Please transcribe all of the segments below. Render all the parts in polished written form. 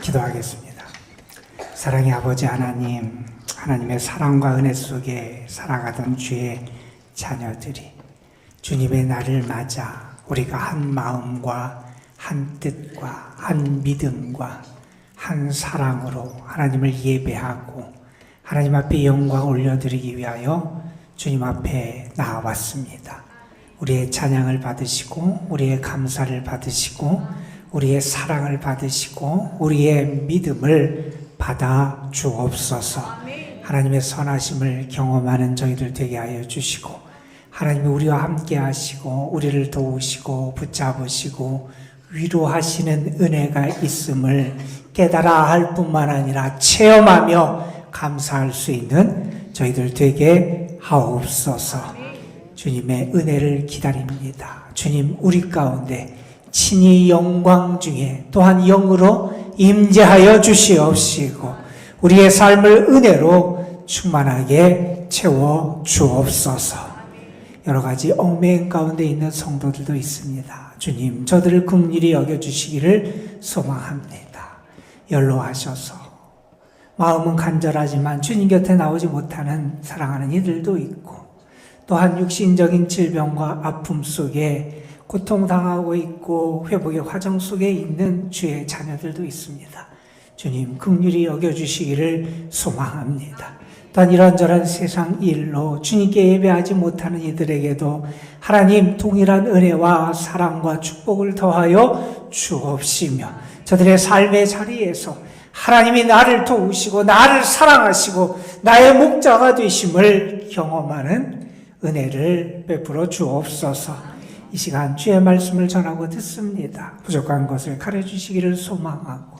기도하겠습니다. 사랑의 아버지 하나님, 하나님의 사랑과 은혜 속에 살아가던 주의 자녀들이 주님의 날을 맞아 우리가 한 마음과 한 뜻과 한 믿음과 한 사랑으로 하나님을 예배하고 하나님 앞에 영광 올려드리기 위하여 주님 앞에 나와왔습니다. 우리의 찬양을 받으시고 우리의 감사를 받으시고 우리의 사랑을 받으시고 우리의 믿음을 받아 주옵소서. 하나님의 선하심을 경험하는 저희들 되게 하여 주시고 하나님이 우리와 함께 하시고 우리를 도우시고 붙잡으시고 위로하시는 은혜가 있음을 깨달아 할 뿐만 아니라 체험하며 감사할 수 있는 저희들 되게 하옵소서. 주님의 은혜를 기다립니다. 주님 우리 가운데 친히 영광 중에 또한 영으로 임재하여 주시옵시고 우리의 삶을 은혜로 충만하게 채워 주옵소서. 여러 가지 얽매임 가운데 있는 성도들도 있습니다. 주님 저들을 긍휼히 여겨주시기를 소망합니다. 연로하셔서 마음은 간절하지만 주님 곁에 나오지 못하는 사랑하는 이들도 있고 또한 육신적인 질병과 아픔 속에 고통당하고 있고 회복의 과정 속에 있는 주의 자녀들도 있습니다. 주님 긍휼히 여겨주시기를 소망합니다. 또한 이런저런 세상 일로 주님께 예배하지 못하는 이들에게도 하나님 동일한 은혜와 사랑과 축복을 더하여 주옵시며 저들의 삶의 자리에서 하나님이 나를 도우시고 나를 사랑하시고 나의 목자가 되심을 경험하는 은혜를 베풀어 주옵소서. 이 시간 주의 말씀을 전하고 듣습니다. 부족한 것을 가르쳐주시기를 소망하고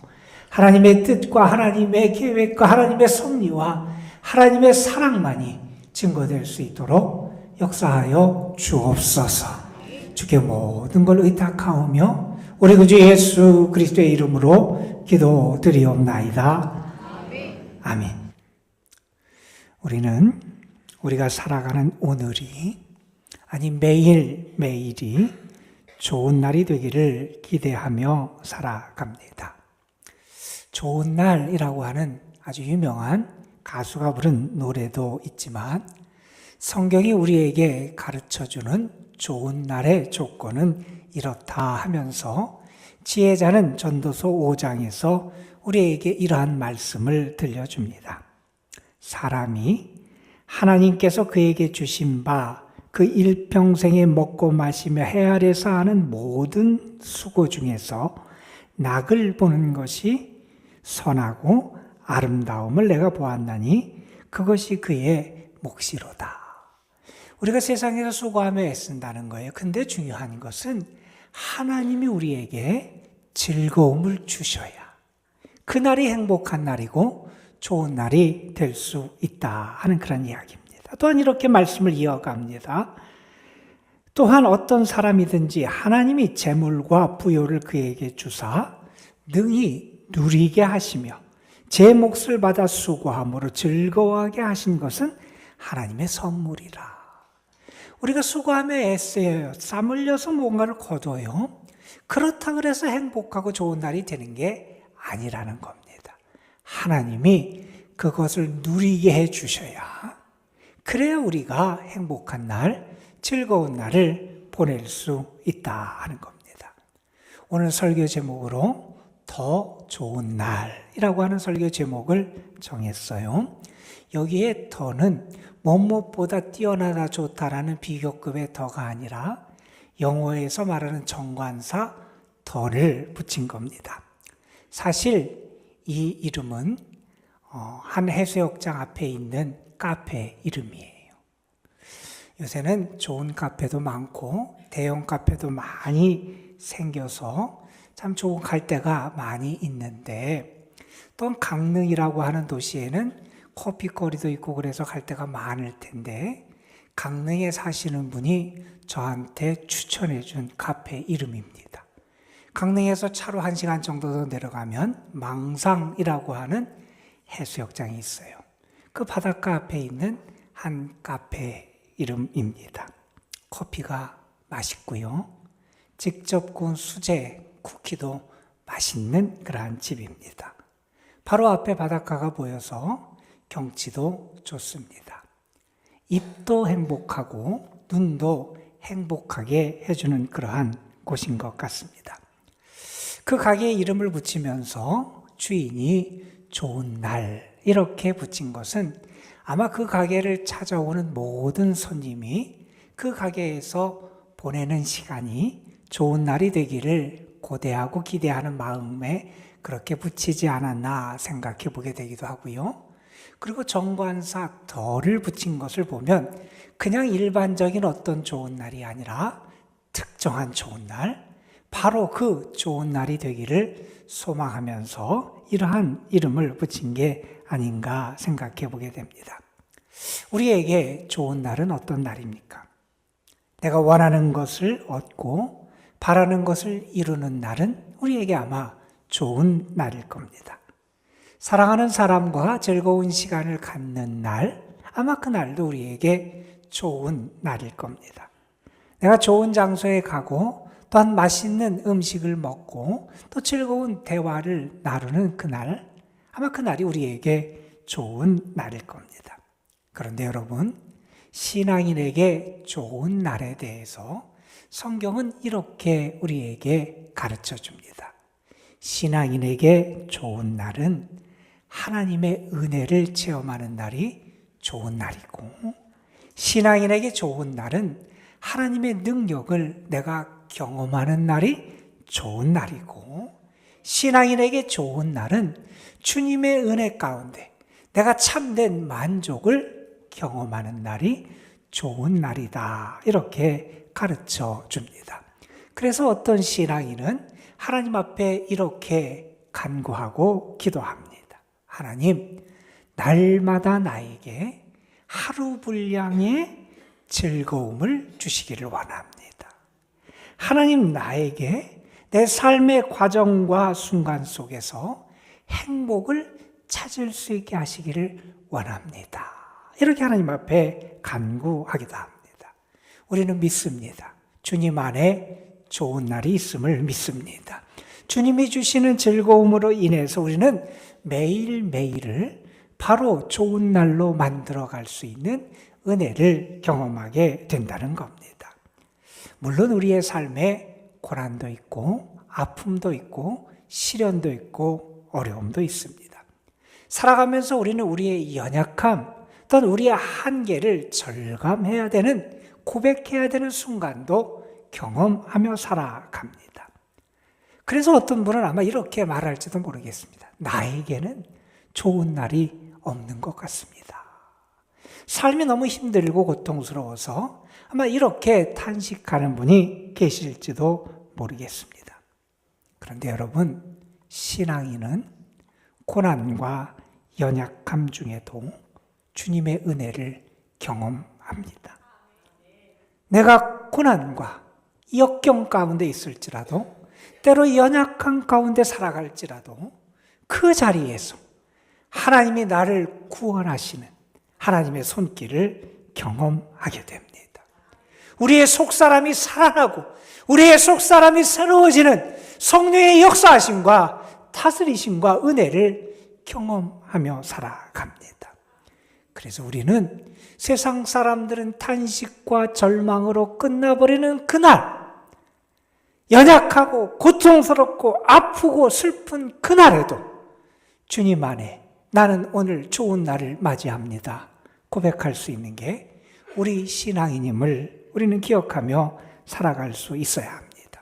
하나님의 뜻과 하나님의 계획과 하나님의 섭리와 하나님의 사랑만이 증거될 수 있도록 역사하여 주옵소서. 주께 모든 걸 의탁하오며 우리 구주 예수 그리스도의 이름으로 기도드리옵나이다. 아멘. 우리는 우리가 살아가는 오늘이 아니 매일매일이 좋은 날이 되기를 기대하며 살아갑니다. 좋은 날이라고 하는 아주 유명한 가수가 부른 노래도 있지만 성경이 우리에게 가르쳐주는 좋은 날의 조건은 이렇다 하면서 지혜자는 전도서 5장에서 우리에게 이러한 말씀을 들려줍니다. 사람이 하나님께서 그에게 주신 바 그 일평생에 먹고 마시며 해 아래서 하는 모든 수고 중에서 낙을 보는 것이 선하고 아름다움을 내가 보았나니 그것이 그의 몫이로다. 우리가 세상에서 수고하며 애쓴다는 거예요. 근데 중요한 것은 하나님이 우리에게 즐거움을 주셔야 그날이 행복한 날이고 좋은 날이 될 수 있다 하는 그런 이야기입니다. 또한 이렇게 말씀을 이어갑니다. 또한 어떤 사람이든지 하나님이 재물과 부요를 그에게 주사 능히 누리게 하시며 제 몫을 받아 수고함으로 즐거워하게 하신 것은 하나님의 선물이라. 우리가 수고하며 애써요. 땀 흘려서 뭔가를 거둬요. 그렇다 그래서 행복하고 좋은 날이 되는 게 아니라는 겁니다. 하나님이 그것을 누리게 해 주셔야 그래야 우리가 행복한 날, 즐거운 날을 보낼 수 있다 하는 겁니다. 오늘 설교 제목으로 더 좋은 날이라고 하는 설교 제목을 정했어요. 여기에 더는 무엇보다 뛰어나다 좋다라는 비교급의 더가 아니라 영어에서 말하는 정관사 더를 붙인 겁니다. 사실 이 이름은 한 해수욕장 앞에 있는 카페 이름이에요. 요새는 좋은 카페도 많고 대형 카페도 많이 생겨서 참 좋은 갈대가 많이 있는데 또 강릉이라고 하는 도시에는 커피거리도 있고 그래서 갈대가 많을 텐데 강릉에 사시는 분이 저한테 추천해 준 카페 이름입니다. 강릉에서 차로 1시간 정도 더 내려가면 망상이라고 하는 해수욕장이 있어요. 그 바닷가 앞에 있는 한 카페 이름입니다. 커피가 맛있고요. 직접 구운 수제 쿠키도 맛있는 그러한 집입니다. 바로 앞에 바닷가가 보여서 경치도 좋습니다. 입도 행복하고 눈도 행복하게 해주는 그러한 곳인 것 같습니다. 그 가게에 이름을 붙이면서 주인이 좋은 날 이렇게 붙인 것은 아마 그 가게를 찾아오는 모든 손님이 그 가게에서 보내는 시간이 좋은 날이 되기를 고대하고 기대하는 마음에 그렇게 붙이지 않았나 생각해 보게 되기도 하고요. 그리고 정관사 덜을 붙인 것을 보면 그냥 일반적인 어떤 좋은 날이 아니라 특정한 좋은 날, 바로 그 좋은 날이 되기를 소망하면서 이러한 이름을 붙인 게 아닌가 생각해 보게 됩니다. 우리에게 좋은 날은 어떤 날입니까? 내가 원하는 것을 얻고 바라는 것을 이루는 날은 우리에게 아마 좋은 날일 겁니다. 사랑하는 사람과 즐거운 시간을 갖는 날, 아마 그 날도 우리에게 좋은 날일 겁니다. 내가 좋은 장소에 가고 또한 맛있는 음식을 먹고 또 즐거운 대화를 나누는 그날, 아마 그 날이 우리에게 좋은 날일 겁니다. 그런데 여러분, 신앙인에게 좋은 날에 대해서 성경은 이렇게 우리에게 가르쳐 줍니다. 신앙인에게 좋은 날은 하나님의 은혜를 체험하는 날이 좋은 날이고, 신앙인에게 좋은 날은 하나님의 능력을 내가 경험하는 날이 좋은 날이고, 신앙인에게 좋은 날은 주님의 은혜 가운데 내가 참된 만족을 경험하는 날이 좋은 날이다. 이렇게 가르쳐 줍니다. 그래서 어떤 신앙인은 하나님 앞에 이렇게 간구하고 기도합니다. 하나님, 날마다 나에게 하루 분량의 즐거움을 주시기를 원합니다. 하나님, 나에게 내 삶의 과정과 순간 속에서 행복을 찾을 수 있게 하시기를 원합니다. 이렇게 하나님 앞에 간구하기도 합니다. 우리는 믿습니다. 주님 안에 좋은 날이 있음을 믿습니다. 주님이 주시는 즐거움으로 인해서 우리는 매일매일을 바로 좋은 날로 만들어갈 수 있는 은혜를 경험하게 된다는 겁니다. 물론 우리의 삶에 고난도 있고 아픔도 있고 시련도 있고 어려움도 있습니다. 살아가면서 우리는 우리의 연약함 또는 우리의 한계를 절감해야 되는, 고백해야 되는 순간도 경험하며 살아갑니다. 그래서 어떤 분은 아마 이렇게 말할지도 모르겠습니다. 나에게는 좋은 날이 없는 것 같습니다. 삶이 너무 힘들고 고통스러워서 아마 이렇게 탄식하는 분이 계실지도 모르겠습니다. 그런데 여러분, 신앙인은 고난과 연약함 중에도 주님의 은혜를 경험합니다. 내가 고난과 역경 가운데 있을지라도, 때로 연약한 가운데 살아갈지라도 그 자리에서 하나님이 나를 구원하시는 하나님의 손길을 경험하게 됩니다. 우리의 속사람이 살아나고 우리의 속사람이 새로워지는 성령의 역사하심과 다스리심과 은혜를 경험하며 살아갑니다. 그래서 우리는 세상 사람들은 탄식과 절망으로 끝나버리는 그날, 연약하고 고통스럽고 아프고 슬픈 그날에도 주님 안에 나는 오늘 좋은 날을 맞이합니다. 고백할 수 있는 게 우리 신앙인임을 우리는 기억하며 살아갈 수 있어야 합니다.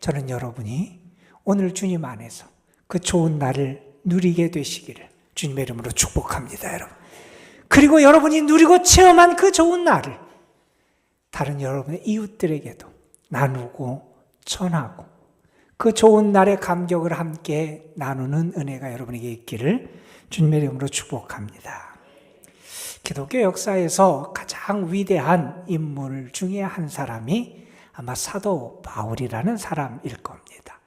저는 여러분이 오늘 주님 안에서 그 좋은 날을 누리게 되시기를 주님의 이름으로 축복합니다, 여러분. 그리고 여러분이 누리고 체험한 그 좋은 날을 다른 여러분의 이웃들에게도 나누고 전하고 그 좋은 날의 감격을 함께 나누는 은혜가 여러분에게 있기를 주님의 이름으로 축복합니다. 기독교 역사에서 가장 위대한 인물 중에 한 사람이 아마 사도 바울이라는 사람일 겁니다.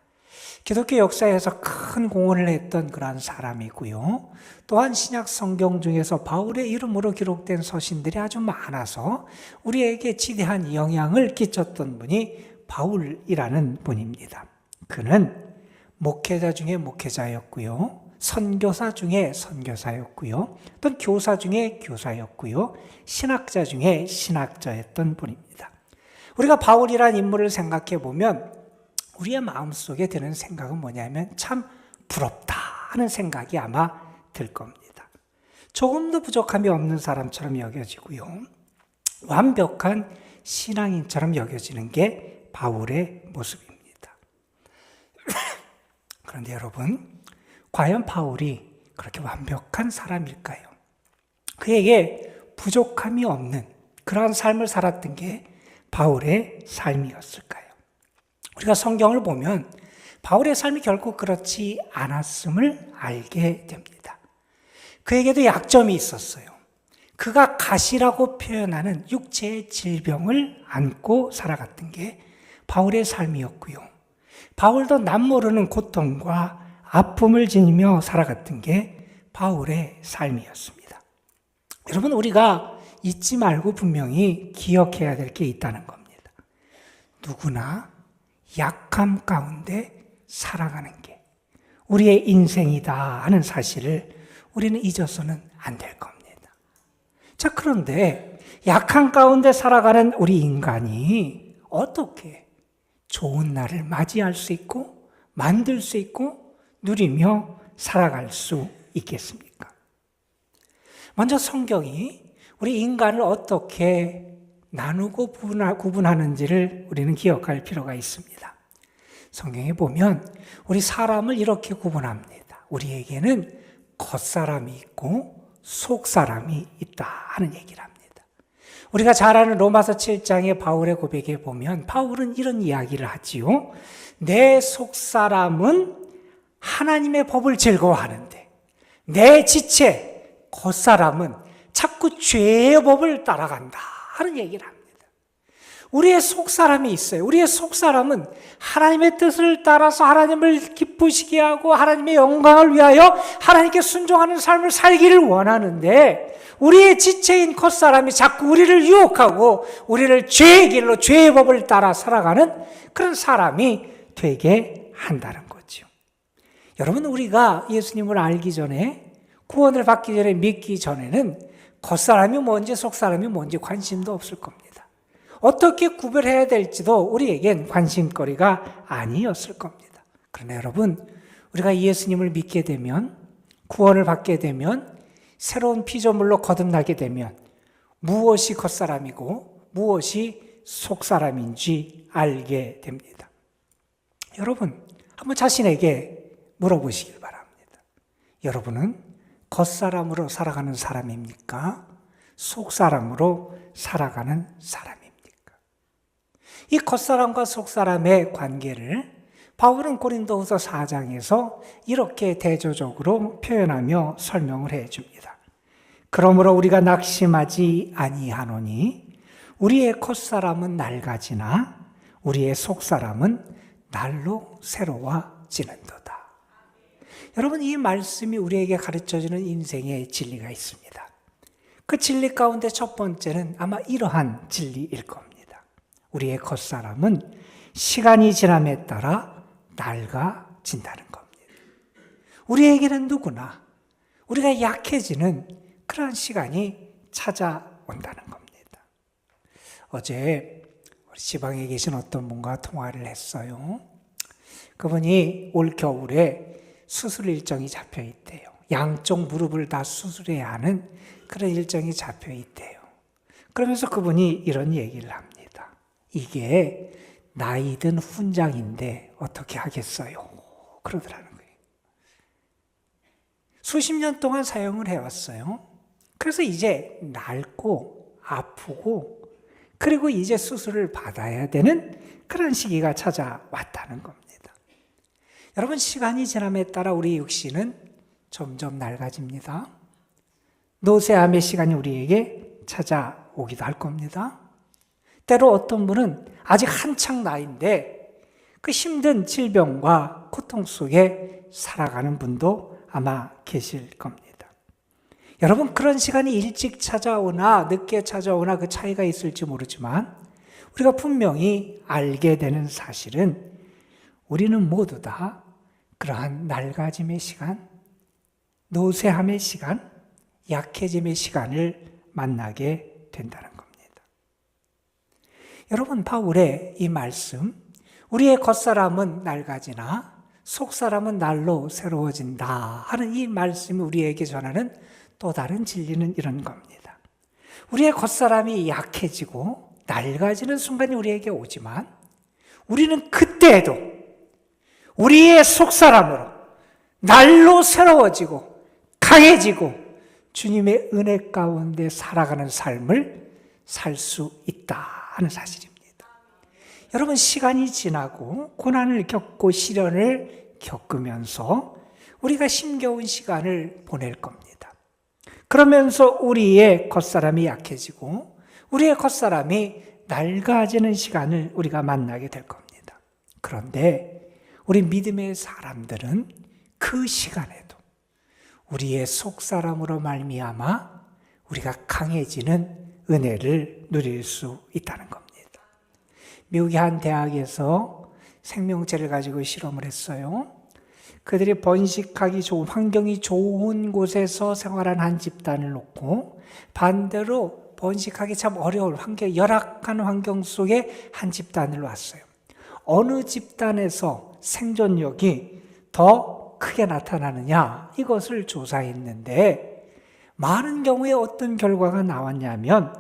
기독교 역사에서 큰 공헌을 했던 그러한 사람이고요. 또한 신약 성경 중에서 바울의 이름으로 기록된 서신들이 아주 많아서 우리에게 지대한 영향을 끼쳤던 분이 바울이라는 분입니다. 그는 목회자 중에 목회자였고요. 선교사 중에 선교사였고요. 또 교사 중에 교사였고요. 신학자 중에 신학자였던 분입니다. 우리가 바울이라는 인물을 생각해 보면 우리의 마음속에 드는 생각은 뭐냐면 참 부럽다 하는 생각이 아마 들 겁니다. 조금도 부족함이 없는 사람처럼 여겨지고요. 완벽한 신앙인처럼 여겨지는 게 바울의 모습입니다. 그런데 여러분, 과연 바울이 그렇게 완벽한 사람일까요? 그에게 부족함이 없는 그러한 삶을 살았던 게 바울의 삶이었을까요? 우리가 성경을 보면 바울의 삶이 결코 그렇지 않았음을 알게 됩니다. 그에게도 약점이 있었어요. 그가 가시라고 표현하는 육체의 질병을 안고 살아갔던 게 바울의 삶이었고요. 바울도 남모르는 고통과 아픔을 지니며 살아갔던 게 바울의 삶이었습니다. 여러분, 우리가 잊지 말고 분명히 기억해야 될 게 있다는 겁니다. 누구나 약함 가운데 살아가는 게 우리의 인생이다 하는 사실을 우리는 잊어서는 안 될 겁니다. 자, 그런데 약한 가운데 살아가는 우리 인간이 어떻게 좋은 날을 맞이할 수 있고 만들 수 있고 누리며 살아갈 수 있겠습니까? 먼저 성경이 우리 인간을 어떻게 나누고 구분하는지를 우리는 기억할 필요가 있습니다. 성경에 보면 우리 사람을 이렇게 구분합니다. 우리에게는 겉사람이 있고 속사람이 있다 하는 얘기를 합니다. 우리가 잘 아는 로마서 7장의 바울의 고백에 보면 바울은 이런 이야기를 하지요. 내 속사람은 하나님의 법을 즐거워하는데 내 지체 겉사람은 자꾸 죄의 법을 따라간다 하는 얘기를 합니다. 우리의 속사람이 있어요. 우리의 속사람은 하나님의 뜻을 따라서 하나님을 기쁘시게 하고 하나님의 영광을 위하여 하나님께 순종하는 삶을 살기를 원하는데 우리의 지체인 겉사람이 자꾸 우리를 유혹하고 우리를 죄의 길로 죄의 법을 따라 살아가는 그런 사람이 되게 한다는 거죠. 여러분, 우리가 예수님을 알기 전에 구원을 받기 전에 믿기 전에는 겉사람이 뭔지 속사람이 뭔지 관심도 없을 겁니다. 어떻게 구별해야 될지도 우리에겐 관심거리가 아니었을 겁니다. 그러나 여러분, 우리가 예수님을 믿게 되면 구원을 받게 되면 새로운 피조물로 거듭나게 되면 무엇이 겉사람이고 무엇이 속사람인지 알게 됩니다. 여러분, 한번 자신에게 물어보시길 바랍니다. 여러분은 겉사람으로 살아가는 사람입니까? 속사람으로 살아가는 사람입니까? 이 겉사람과 속사람의 관계를 바울은 고린도후서 4장에서 이렇게 대조적으로 표현하며 설명을 해줍니다. 그러므로 우리가 낙심하지 아니하노니 우리의 겉사람은 낡아지나 우리의 속사람은 날로 새로워지는도다. 여러분, 이 말씀이 우리에게 가르쳐주는 인생의 진리가 있습니다. 그 진리 가운데 첫 번째는 아마 이러한 진리일 겁니다. 우리의 겉사람은 시간이 지남에 따라 낡아진다는 겁니다. 우리에게는 누구나 우리가 약해지는 그런 시간이 찾아온다는 겁니다. 어제 우리 지방에 계신 어떤 분과 통화를 했어요. 그분이 올 겨울에 수술 일정이 잡혀 있대요. 양쪽 무릎을 다 수술해야 하는 그런 일정이 잡혀 있대요. 그러면서 그분이 이런 얘기를 합니다. 이게 나이든 훈장인데 어떻게 하겠어요? 그러더라는 거예요. 수십 년 동안 사용을 해왔어요. 그래서 이제 낡고 아프고 그리고 이제 수술을 받아야 되는 그런 시기가 찾아왔다는 겁니다. 여러분, 시간이 지남에 따라 우리 육신은 점점 낡아집니다. 노쇠함의 시간이 우리에게 찾아오기도 할 겁니다. 때로 어떤 분은 아직 한창 나이인데 그 힘든 질병과 고통 속에 살아가는 분도 아마 계실 겁니다. 여러분, 그런 시간이 일찍 찾아오나 늦게 찾아오나 그 차이가 있을지 모르지만 우리가 분명히 알게 되는 사실은 우리는 모두 다 그러한 낡아짐의 시간, 노쇠함의 시간, 약해짐의 시간을 만나게 된다는 겁니다. 여러분, 바울의 이 말씀, 우리의 겉사람은 낡아지나 속사람은 날로 새로워진다 하는 이 말씀이 우리에게 전하는 또 다른 진리는 이런 겁니다. 우리의 겉사람이 약해지고 낡아지는 순간이 우리에게 오지만 우리는 그때에도 우리의 속사람으로 날로 새로워지고 강해지고 주님의 은혜 가운데 살아가는 삶을 살 수 있다 하는 사실입니다. 여러분, 시간이 지나고 고난을 겪고 시련을 겪으면서 우리가 힘겨운 시간을 보낼 겁니다. 그러면서 우리의 겉사람이 약해지고 우리의 겉사람이 낡아지는 시간을 우리가 만나게 될 겁니다. 그런데 우리 믿음의 사람들은 그 시간에도 우리의 속사람으로 말미암아 우리가 강해지는 은혜를 누릴 수 있다는 겁니다. 미국의 한 대학에서 생명체를 가지고 실험을 했어요. 그들이 번식하기 좋은, 환경이 좋은 곳에서 생활한 한 집단을 놓고 반대로 번식하기 참 어려운 환경, 열악한 환경 속에 한 집단을 놨어요. 어느 집단에서 생존력이 더 크게 나타나느냐, 이것을 조사했는데 많은 경우에 어떤 결과가 나왔냐면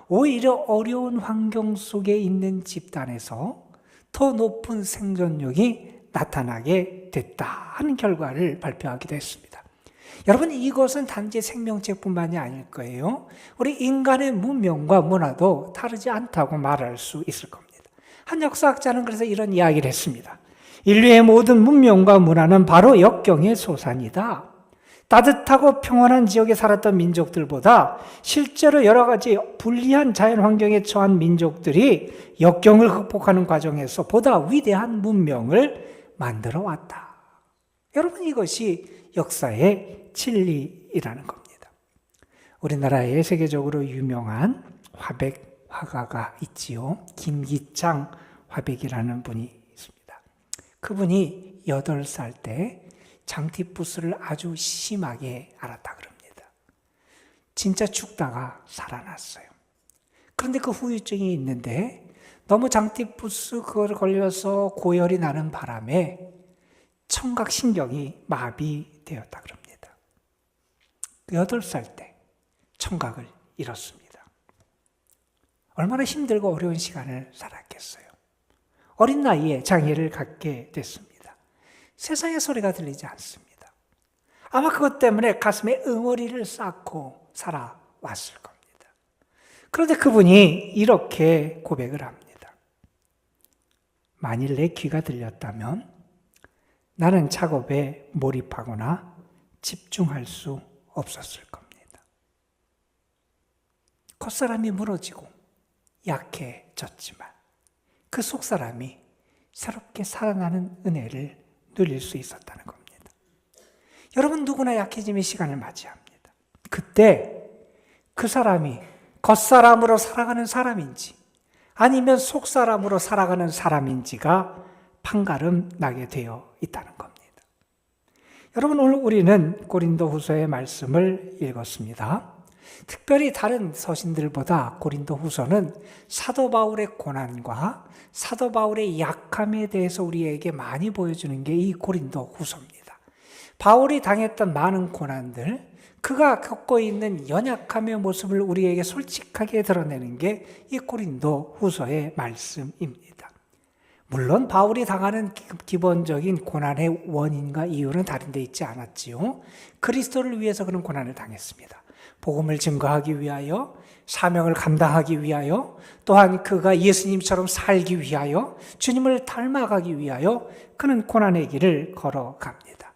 오히려 어려운 환경 속에 있는 집단에서 더 높은 생존력이 나타나게 됐다 하는 결과를 발표하기도 했습니다. 여러분, 이것은 단지 생명체뿐만이 아닐 거예요. 우리 인간의 문명과 문화도 다르지 않다고 말할 수 있을 겁니다. 한 역사학자는 그래서 이런 이야기를 했습니다. 인류의 모든 문명과 문화는 바로 역경의 소산이다. 따뜻하고 평온한 지역에 살았던 민족들보다 실제로 여러 가지 불리한 자연 환경에 처한 민족들이 역경을 극복하는 과정에서 보다 위대한 문명을 만들어 왔다. 여러분, 이것이 역사의 진리라는 겁니다. 우리나라에 세계적으로 유명한 화백 화가가 있지요. 김기창 화백이라는 분이 있습니다. 그분이 8살 때 장티푸스를 아주 심하게 앓았다 그럽니다. 진짜 죽다가 살아났어요. 그런데 그 후유증이 있는데 너무 장티푸스 그걸 걸려서 고열이 나는 바람에 청각신경이 마비되었다 그럽니다. 8살 때 청각을 잃었습니다. 얼마나 힘들고 어려운 시간을 살았겠어요. 어린 나이에 장애를 갖게 됐습니다. 세상의 소리가 들리지 않습니다. 아마 그것 때문에 가슴에 응어리를 쌓고 살아왔을 겁니다. 그런데 그분이 이렇게 고백을 합니다. 만일 내 귀가 들렸다면 나는 작업에 몰입하거나 집중할 수 없었을 겁니다. 겉사람이 무너지고 약해졌지만 그 속사람이 새롭게 살아나는 은혜를 누릴 수 있었다는 겁니다. 여러분, 누구나 약해짐의 시간을 맞이합니다. 그때 그 사람이 겉사람으로 살아가는 사람인지 아니면 속사람으로 살아가는 사람인지가 판가름 나게 되어 있다는 겁니다. 여러분, 오늘 우리는 고린도후서의 말씀을 읽었습니다. 특별히 다른 서신들보다 고린도후서는 사도 바울의 고난과 사도 바울의 약함에 대해서 우리에게 많이 보여주는 게 이 고린도후서입니다. 바울이 당했던 많은 고난들, 그가 겪고 있는 연약함의 모습을 우리에게 솔직하게 드러내는 게 이 고린도후서의 말씀입니다. 물론 바울이 당하는 기본적인 고난의 원인과 이유는 다른 데 있지 않았지요. 그리스도를 위해서 그런 고난을 당했습니다. 복음을 증거하기 위하여, 사명을 감당하기 위하여, 또한 그가 예수님처럼 살기 위하여, 주님을 닮아가기 위하여 그는 고난의 길을 걸어갑니다.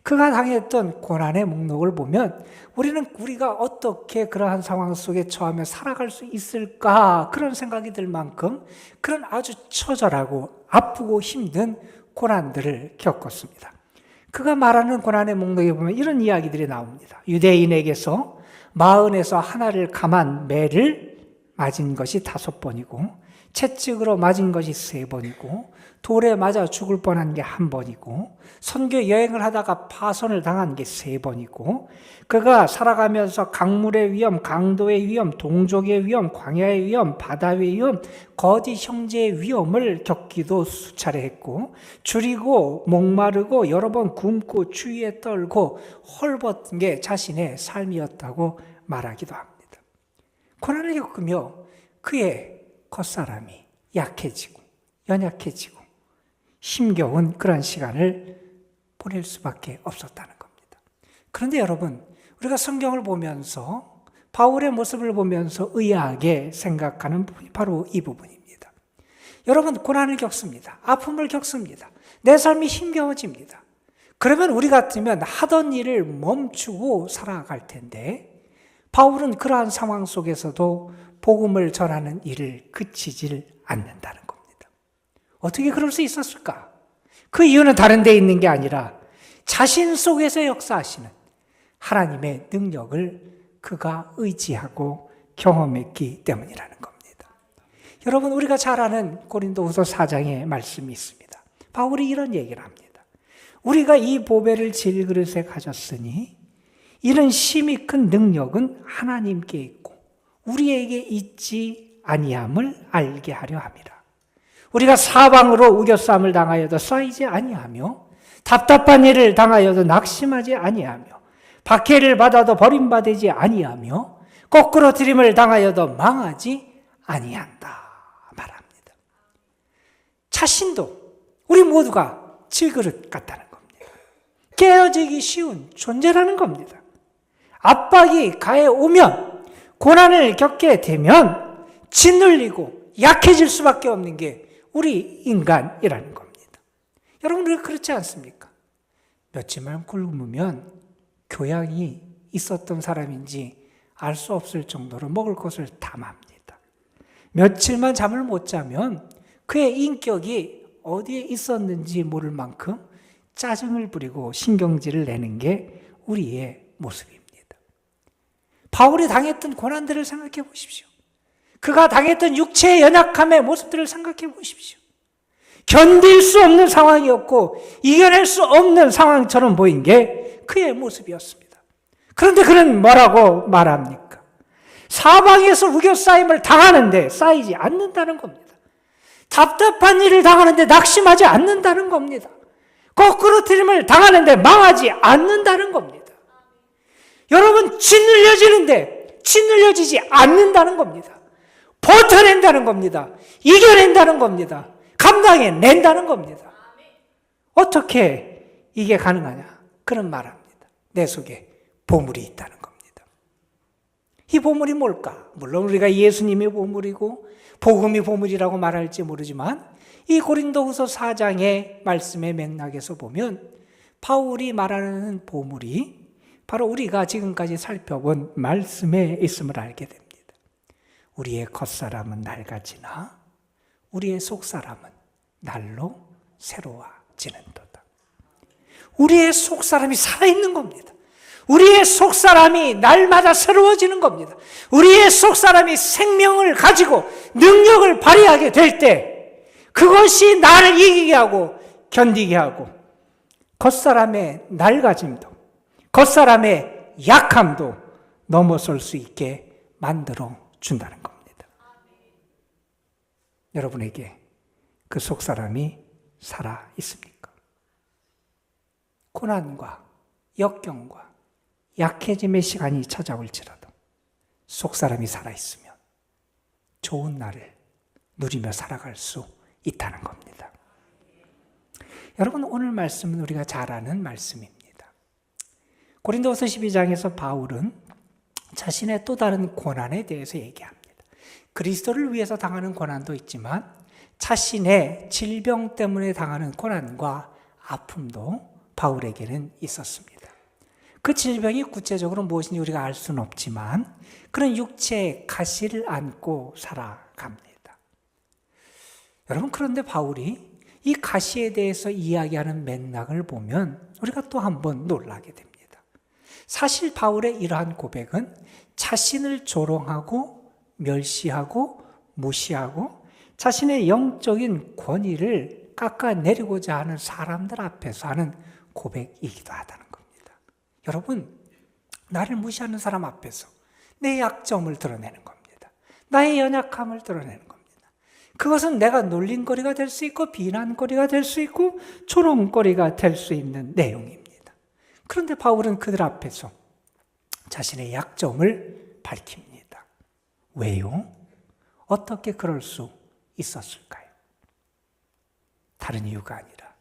그가 당했던 고난의 목록을 보면 우리가 어떻게 그러한 상황 속에 처하며 살아갈 수 있을까, 그런 생각이 들 만큼 그런 아주 처절하고 아프고 힘든 고난들을 겪었습니다. 그가 말하는 고난의 목록에 보면 이런 이야기들이 나옵니다. 유대인에게서 마흔에서 하나를 감한 매를 맞은 것이 5번이고 채찍으로 맞은 것이 3번이고 돌에 맞아 죽을 뻔한 게 1번이고 선교 여행을 하다가 파손을 당한 게 3번이고 그가 살아가면서 강물의 위험, 강도의 위험, 동족의 위험, 광야의 위험, 바다의 위험, 거짓 형제의 위험을 겪기도 수차례 했고 줄이고 목마르고 여러 번 굶고 추위에 떨고 헐벗은 게 자신의 삶이었다고 말하기도 합니다. 고난을 겪으며 그의 겉사람이 약해지고 연약해지고 힘겨운 그런 시간을 보낼 수밖에 없었다는 겁니다. 그런데 여러분, 우리가 성경을 보면서 바울의 모습을 보면서 의아하게 생각하는 부분이 바로 이 부분입니다. 여러분, 고난을 겪습니다. 아픔을 겪습니다. 내 삶이 힘겨워집니다. 그러면 우리 같으면 하던 일을 멈추고 살아갈 텐데 바울은 그러한 상황 속에서도 복음을 전하는 일을 그치질 않는다는 겁니다. 어떻게 그럴 수 있었을까? 그 이유는 다른 데 있는 게 아니라 자신 속에서 역사하시는 하나님의 능력을 그가 의지하고 경험했기 때문이라는 겁니다. 여러분, 우리가 잘 아는 고린도후서 4장의 말씀이 있습니다. 바울이 이런 얘기를 합니다. 우리가 이 보배를 질그릇에 가졌으니 이런 심히 큰 능력은 하나님께 있고 우리에게 있지 아니함을 알게 하려 함이라. 우리가 사방으로 우겨싸움을 당하여도 쌓이지 아니하며 답답한 일을 당하여도 낙심하지 아니하며 박해를 받아도 버림받지 아니하며 거꾸로 들임을 당하여도 망하지 아니한다 말합니다. 자신도 우리 모두가 질그릇 같다는 겁니다. 깨어지기 쉬운 존재라는 겁니다. 압박이 가해오면 고난을 겪게 되면 짓눌리고 약해질 수밖에 없는 게 우리 인간이라는 겁니다. 여러분, 우리가 그렇지 않습니까? 며칠만 굶으면 교양이 있었던 사람인지 알 수 없을 정도로 먹을 것을 탐합니다. 며칠만 잠을 못 자면 그의 인격이 어디에 있었는지 모를 만큼 짜증을 부리고 신경질을 내는 게 우리의 모습입니다. 바울이 당했던 고난들을 생각해 보십시오. 그가 당했던 육체의 연약함의 모습들을 생각해 보십시오. 견딜 수 없는 상황이었고 이겨낼 수 없는 상황처럼 보인 게 그의 모습이었습니다. 그런데 그는 뭐라고 말합니까? 사방에서 우겨싸임을 당하는데 쌓이지 않는다는 겁니다. 답답한 일을 당하는데 낙심하지 않는다는 겁니다. 거꾸로 틀림을 당하는데 망하지 않는다는 겁니다. 여러분, 짓눌려지는데 짓눌려지지 않는다는 겁니다. 버텨낸다는 겁니다. 이겨낸다는 겁니다. 감당해낸다는 겁니다. 어떻게 이게 가능하냐? 그런 말합니다. 내 속에 보물이 있다는 겁니다. 이 보물이 뭘까? 물론 우리가 예수님이 보물이고 복음이 보물이라고 말할지 모르지만 이 고린도후서 4장의 말씀의 맥락에서 보면 바울이 말하는 보물이 바로 우리가 지금까지 살펴본 말씀에 있음을 알게 됩니다. 우리의 겉사람은 낡아지나 우리의 속사람은 날로 새로워지는도다. 우리의 속사람이 살아있는 겁니다. 우리의 속사람이 날마다 새로워지는 겁니다. 우리의 속사람이 생명을 가지고 능력을 발휘하게 될 때 그것이 나를 이기게 하고 견디게 하고 겉사람의 낡아짐도 겉사람의 약함도 넘어설 수 있게 만들어 준다는 겁니다. 여러분에게 그 속사람이 살아 있습니까? 고난과 역경과 약해짐의 시간이 찾아올지라도 속사람이 살아 있으면 좋은 날을 누리며 살아갈 수 있다는 겁니다. 여러분, 오늘 말씀은 우리가 잘 아는 말씀입니다. 고린도후서 12장에서 바울은 자신의 또 다른 고난에 대해서 얘기합니다. 그리스도를 위해서 당하는 고난도 있지만 자신의 질병 때문에 당하는 고난과 아픔도 바울에게는 있었습니다. 그 질병이 구체적으로 무엇인지 우리가 알 수는 없지만 그런 육체의 가시를 안고 살아갑니다. 여러분, 그런데 바울이 이 가시에 대해서 이야기하는 맥락을 보면 우리가 또 한 번 놀라게 됩니다. 사실 바울의 이러한 고백은 자신을 조롱하고 멸시하고 무시하고 자신의 영적인 권위를 깎아내리고자 하는 사람들 앞에서 하는 고백이기도 하다는 겁니다. 여러분, 나를 무시하는 사람 앞에서 내 약점을 드러내는 겁니다. 나의 연약함을 드러내는 겁니다. 그것은 내가 놀림거리가 될 수 있고 비난거리가 될 수 있고 조롱거리가 될 수 있는 내용입니다. 그런데 바울은 그들 앞에서 자신의 약점을 밝힙니다. 왜요? 어떻게 그럴 수 있었을까요? 다른 이유가 아니라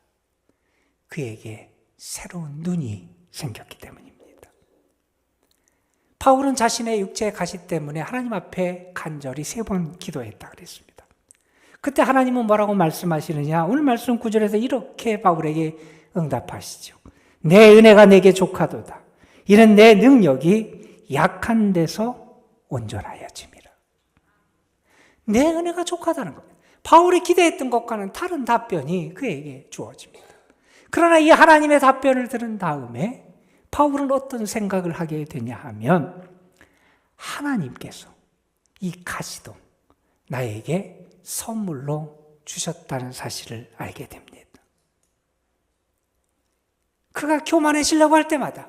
그에게 새로운 눈이 생겼기 때문입니다. 바울은 자신의 육체의 가시 때문에 하나님 앞에 간절히 3번 기도했다 그랬습니다. 그때 하나님은 뭐라고 말씀하시느냐? 오늘 말씀 9절에서 이렇게 바울에게 응답하시죠. 내 은혜가 내게 족하도다. 이는 내 능력이 약한 데서 온전하여짐이라. 내 은혜가 족하다는 겁니다. 바울이 기대했던 것과는 다른 답변이 그에게 주어집니다. 그러나 이 하나님의 답변을 들은 다음에 바울은 어떤 생각을 하게 되냐 하면 하나님께서 이 가시도 나에게 선물로 주셨다는 사실을 알게 됩니다. 그가 교만해지려고 할 때마다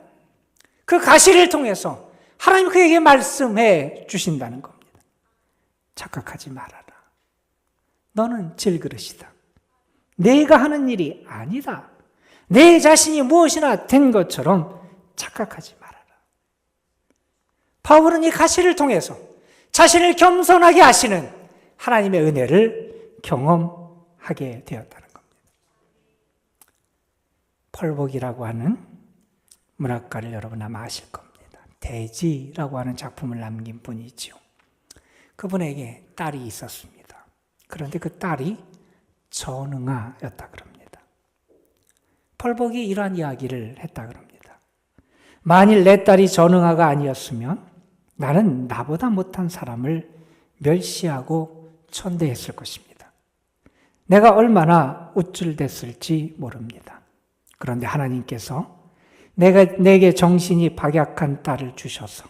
그 가시를 통해서 하나님 그에게 말씀해 주신다는 겁니다. 착각하지 말아라. 너는 질그릇이다. 내가 하는 일이 아니다. 내 자신이 무엇이나 된 것처럼 착각하지 말아라. 바울은 이 가시를 통해서 자신을 겸손하게 하시는 하나님의 은혜를 경험하게 되었다는 겁니다. 펄복이라고 하는 문학가를 여러분 아마 아실 겁니다. 대지라고 하는 작품을 남긴 분이지요. 그분에게 딸이 있었습니다. 그런데 그 딸이 전응아였다 그럽니다. 펄복이 이러한 이야기를 했다 그럽니다. 만일 내 딸이 전응아가 아니었으면 나는 나보다 못한 사람을 멸시하고 천대했을 것입니다. 내가 얼마나 우쭐댔을지 모릅니다. 그런데 하나님께서 내게 정신이 박약한 딸을 주셔서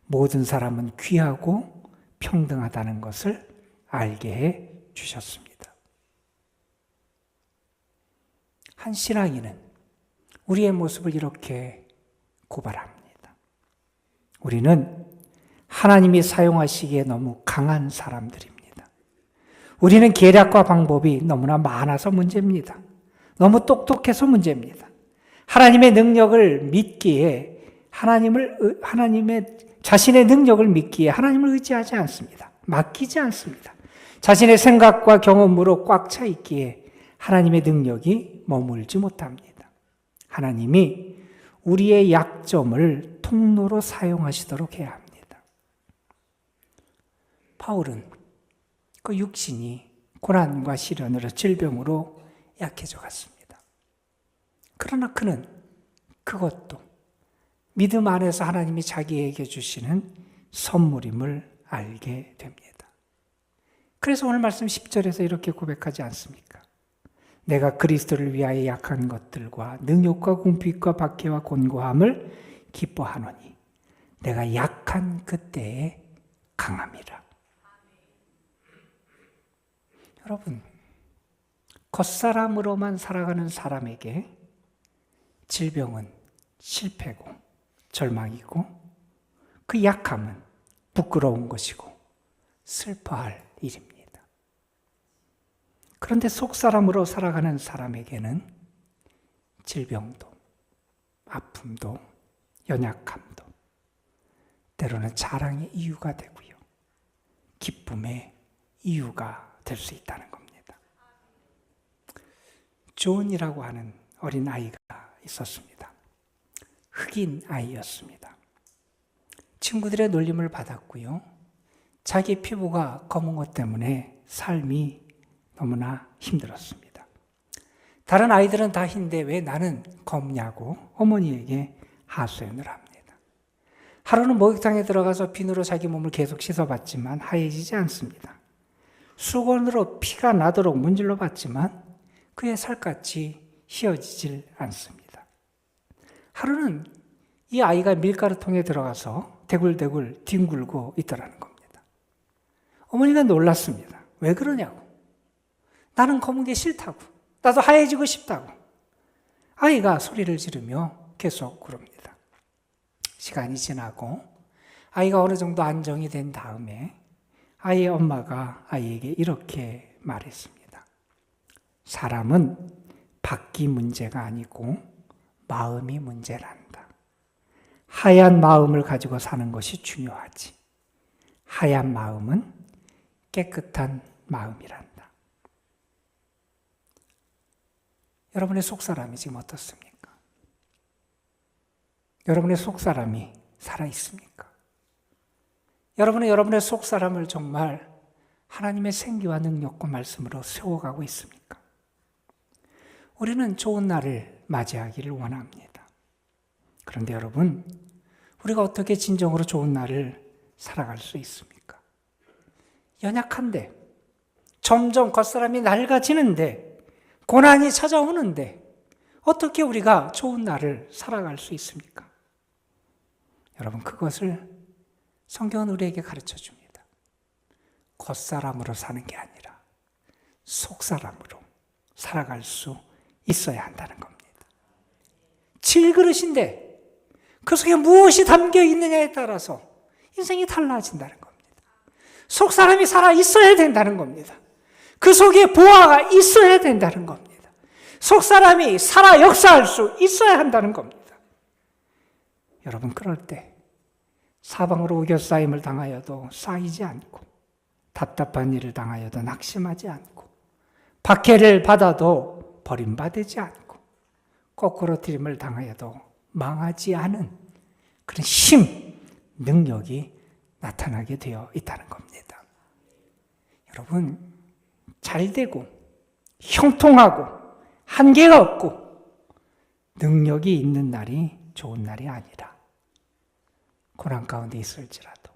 모든 사람은 귀하고 평등하다는 것을 알게 해 주셨습니다. 한 신앙인은 우리의 모습을 이렇게 고발합니다. 우리는 하나님이 사용하시기에 너무 강한 사람들입니다. 우리는 계략과 방법이 너무나 많아서 문제입니다. 너무 똑똑해서 문제입니다. 하나님의 능력을 믿기에 자신의 능력을 믿기에 하나님을 의지하지 않습니다. 맡기지 않습니다. 자신의 생각과 경험으로 꽉 차 있기에 하나님의 능력이 머물지 못합니다. 하나님이 우리의 약점을 통로로 사용하시도록 해야 합니다. 바울은 그 육신이 고난과 시련으로 질병으로 약해져 갔습니다. 그러나 그는 그것도 믿음 안에서 하나님이 자기에게 주시는 선물임을 알게 됩니다. 그래서 오늘 말씀 10절에서 이렇게 고백하지 않습니까? 내가 그리스도를 위하여 약한 것들과 능욕과 궁핍과 박해와 곤고함을 기뻐하노니 내가 약한 그때에 강함이라. 여러분, 겉사람으로만 살아가는 사람에게 질병은 실패고 절망이고 그 약함은 부끄러운 것이고 슬퍼할 일입니다. 그런데 속사람으로 살아가는 사람에게는 질병도 아픔도 연약함도 때로는 자랑의 이유가 되고요. 기쁨의 이유가 될 수 있다는 겁니다. 존이라고 하는 어린 아이가 있었습니다. 흑인 아이였습니다. 친구들의 놀림을 받았고요. 자기 피부가 검은 것 때문에 삶이 너무나 힘들었습니다. 다른 아이들은 다 흰데 왜 나는 검냐고 어머니에게 하소연을 합니다. 하루는 목욕탕에 들어가서 비누로 자기 몸을 계속 씻어봤지만 하얘지지 않습니다. 수건으로 피가 나도록 문질러 봤지만 그의 살갗이 휘어지질 않습니다. 하루는 이 아이가 밀가루통에 들어가서 대굴대굴 뒹굴고 있더라는 겁니다. 어머니가 놀랐습니다. 왜 그러냐고. 나는 검은 게 싫다고. 나도 하얘지고 싶다고. 아이가 소리를 지르며 계속 그럽니다. 시간이 지나고 아이가 어느 정도 안정이 된 다음에 아이의 엄마가 아이에게 이렇게 말했습니다. 사람은 밖이 문제가 아니고 마음이 문제란다. 하얀 마음을 가지고 사는 것이 중요하지. 하얀 마음은 깨끗한 마음이란다. 여러분의 속사람이 지금 어떻습니까? 여러분의 속사람이 살아있습니까? 여러분의 속사람을 정말 하나님의 생기와 능력과 말씀으로 세워가고 있습니까? 우리는 좋은 날을 맞이하기를 원합니다. 그런데 여러분, 우리가 어떻게 진정으로 좋은 날을 살아갈 수 있습니까? 연약한데, 점점 겉사람이 낡아지는데, 고난이 찾아오는데, 어떻게 우리가 좋은 날을 살아갈 수 있습니까? 여러분, 그것을 성경은 우리에게 가르쳐 줍니다. 겉사람으로 사는 게 아니라 속사람으로 살아갈 수 있어야 한다는 겁니다. 질그릇인데 그 속에 무엇이 담겨 있느냐에 따라서 인생이 달라진다는 겁니다. 속사람이 살아 있어야 된다는 겁니다. 그 속에 보화가 있어야 된다는 겁니다. 속사람이 살아 역사할 수 있어야 한다는 겁니다. 여러분, 그럴 때 사방으로 우겨싸임을 당하여도 쌓이지 않고, 답답한 일을 당하여도 낙심하지 않고, 박해를 받아도 버림받지 않고, 거꾸로뜨림을 당하여도 망하지 않은 그런 힘, 능력이 나타나게 되어 있다는 겁니다. 여러분, 잘되고 형통하고 한계가 없고 능력이 있는 날이 좋은 날이 아니라 고난 가운데 있을지라도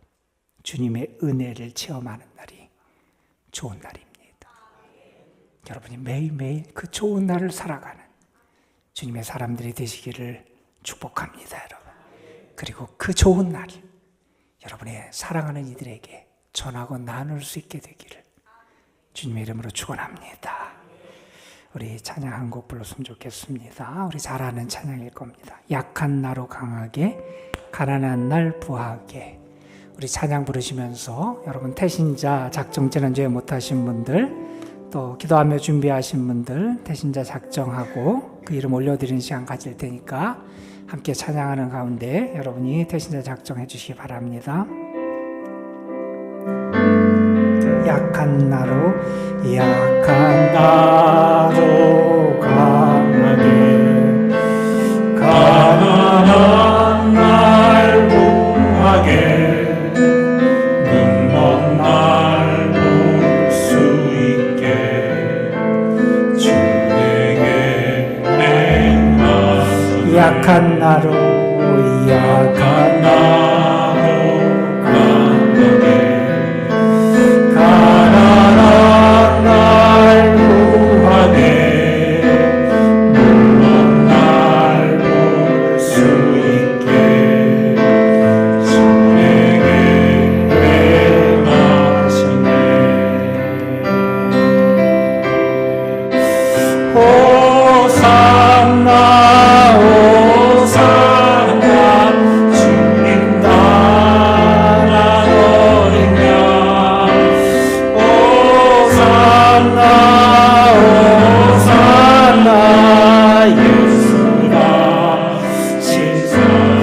주님의 은혜를 체험하는 날이 좋은 날입니다. 여러분이 매일매일 그 좋은 날을 살아가는 주님의 사람들이 되시기를 축복합니다, 여러분. 그리고 그 좋은 날 여러분의 사랑하는 이들에게 전하고 나눌 수 있게 되기를 주님의 이름으로 축원합니다. 우리 찬양 한 곡 불렀으면 좋겠습니다. 우리 잘 아는 찬양일 겁니다. 약한 나로 강하게, 가난한 날 부하게. 우리 찬양 부르시면서 여러분 태신자 작정 지난주에 못하신 분들, 또 기도하며 준비하신 분들 태신자 작정하고 그 이름 올려드리는 시간 가질 테니까 함께 찬양하는 가운데 여러분이 태신자 작정해 주시기 바랍니다. 약한 나로 강하게, 가난한 날 부하게, 눈먼 날 볼 수 있게 주에게 행하시네. 약한 나로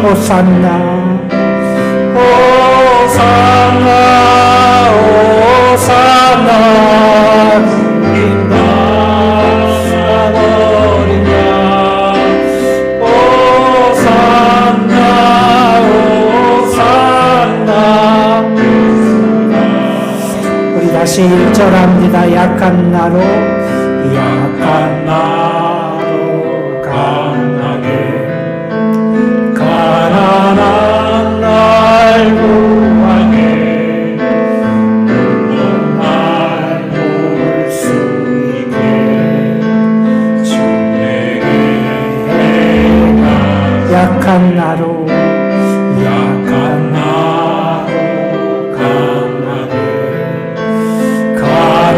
호산나, 호산나, 호산나, 주님 나라버리냐. 호산나, 호산나. 우리 다시 1절합니다. 약한 나로, 약한 나로 강하게, 가난한 날 구하게, 눈먼 날 볼 수 있게 주에게 행하시네. 약한 나로 강하게, 가난한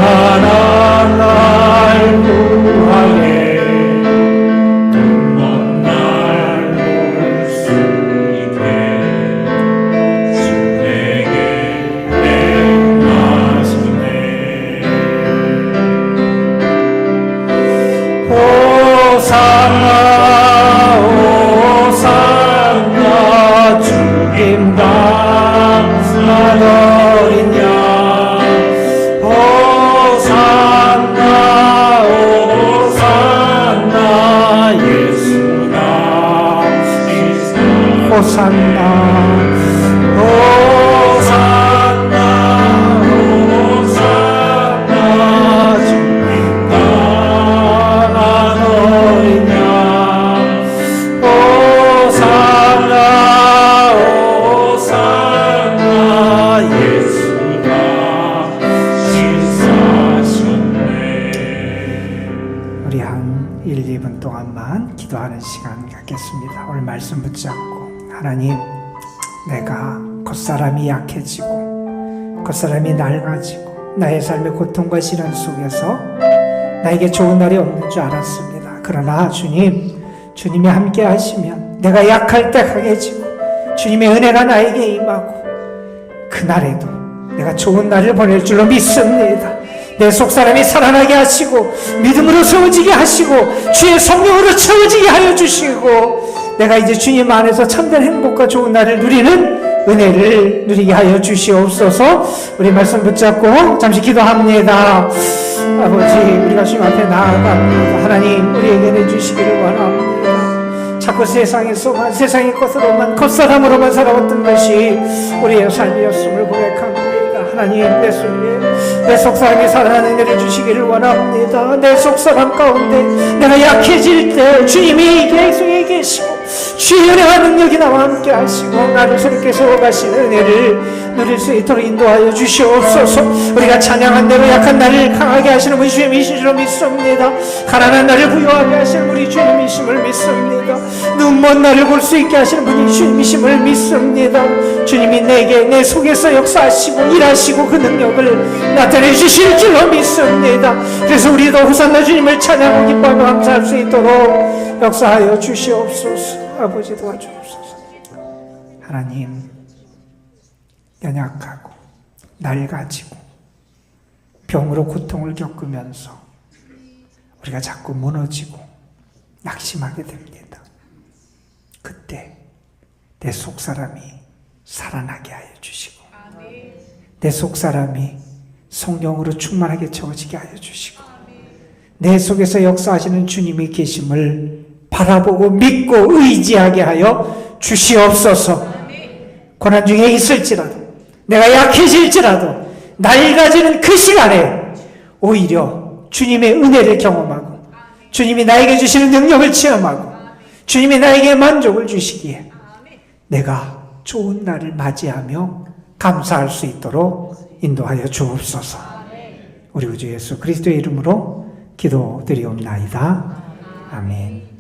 우리 한 1, 2분 동안만 기도하는 시간 갖겠습니다. 오늘 말씀 붙잡고 하나님, 내가 겉사람이 약해지고 겉사람이 낡아지고 나의 삶의 고통과 시련 속에서 나에게 좋은 날이 없는 줄 알았습니다. 그러나 주님이 함께 하시면 내가 약할 때 강해지고 주님의 은혜가 나에게 임하고 그날에도 내가 좋은 날을 보낼 줄로 믿습니다. 내 속사람이 살아나게 하시고 믿음으로 세워지게 하시고 주의 성령으로 채워지게 하여 주시고 내가 이제 주님 안에서 참된 행복과 좋은 날을 누리는 은혜를 누리게 하여 주시옵소서. 우리 말씀 붙잡고 잠시 기도합니다. 아버지, 우리가 주님 앞에 나아갑니다. 하나님, 우리에게 내주시기를 원합니다. 자꾸 세상에서만 세상의 것으로만 겉사람으로만 살아왔던 것이 우리의 삶이었음을 고백합니다. 하나님, 내 속사람이 살아나는 은혜를 주시기를 원합니다. 내 속사람 가운데 내가 약해질 때 주님이 계속에 계시고 주의 은혜와 능력이 나와 함께 하시고 나를 새롭게 세워가시는 은혜를 누릴 수 있도록 인도하여 주시옵소서. 우리가 찬양한 대로 약한 나를 강하게 하시는 분이 주님이신 줄 믿습니다. 가난한 나를 부유하게 하시는 분이 주님이심을 믿습니다. 눈먼 나를 볼 수 있게 하시는 분이 주님이심을 믿습니다. 주님이 내 속에서 역사하시고 일하시고 그 능력을 나타내 주실 줄로 믿습니다. 그래서 우리도 호산나 주님을 찬양하고 기뻐하고 감사할 수 있도록 역사하여 주시옵소서. 아버지, 도와주옵소서. 하나님, 연약하고 낡아지고 병으로 고통을 겪으면서 우리가 자꾸 무너지고 낙심하게 됩니다. 그때 내 속사람이 살아나게 하여 주시고 내 속사람이 성령으로 충만하게 채워지게 하여 주시고 내 속에서 역사하시는 주님이 계심을 바라보고 믿고 의지하게 하여 주시옵소서. 고난 중에 있을지라도 내가 약해질지라도 낡아지는 그 시간에 오히려 주님의 은혜를 경험하고 주님이 나에게 주시는 능력을 체험하고 주님이 나에게 만족을 주시기에 내가 좋은 날을 맞이하며 감사할 수 있도록 인도하여 주옵소서. 우리 구주 예수 그리스도의 이름으로 기도드리옵나이다. 아멘.